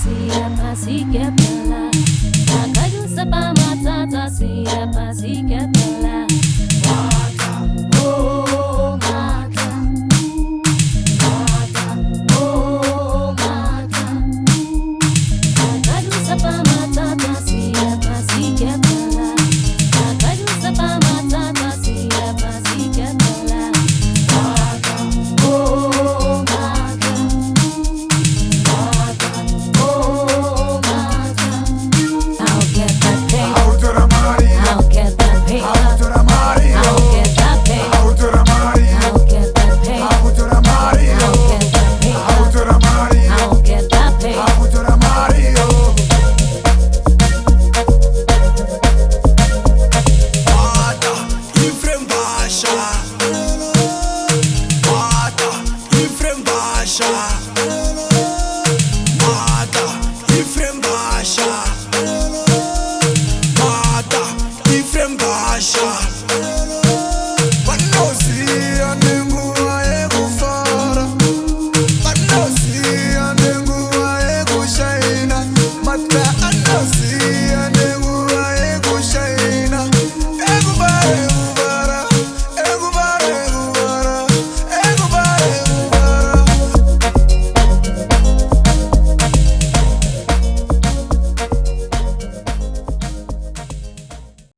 Siapa si que pela, acá sapa matata siapa si que pela. Mata, oh mata, mata, oh mata. Acá sapa matata siapa si que pela, acá sapa matata siapa si que pela. Mata, oh mata. Mata, ifrem basha.